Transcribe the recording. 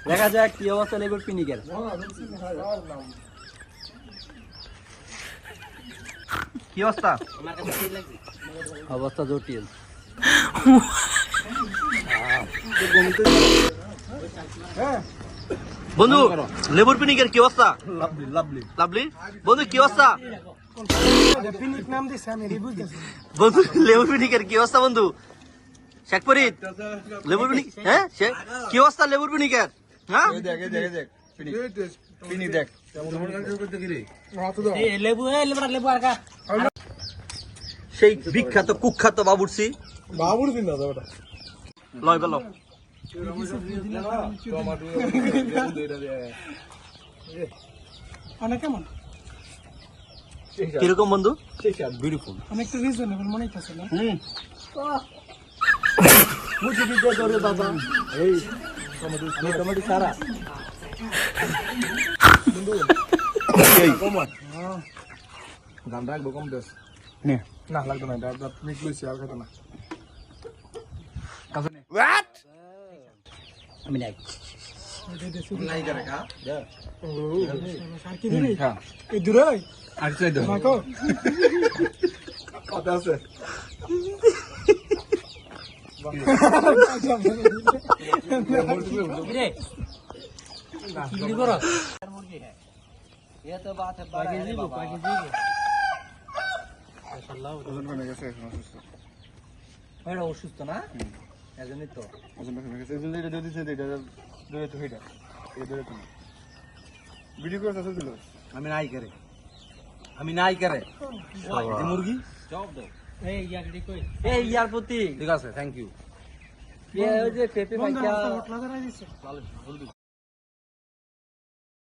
দেখা যাক কি অবস্থা লেবুর পিনিকের। কি অবস্থা? অবস্থা জটিল। বন্ধু লেবুর পিনিকের কি অবস্থা? লাভলি বন্ধু কি অবস্থা? বন্ধু লেবুর পিনিকের কি অবস্থা বন্ধু? শেখ ফরিদ লেবুর পিনিক, হ্যাঁ কি অবস্থা লেবুর পিনিকের? হ্যাঁ সেই বিখ্যাত কুখ্যাত বাবুর্চি লয় বেল কেমন কিরকম বন্ধু? বিউটিফুল, অনেকটা রিজনেবল মনে হচ্ছে না? বাবা এই টমেটো সারা দাম রাখবো কম দেশ না লাগতো না, মিট লইছি আর খেতো না। আমি নাই এই দূরে আর চাই দাও মাকো কথা আছে অসুস্থ না এজন্যই তো আমি নাই করে মুরগি এই ইয়ার প্রতি ঠিক আছে, থ্যাংক ইউ।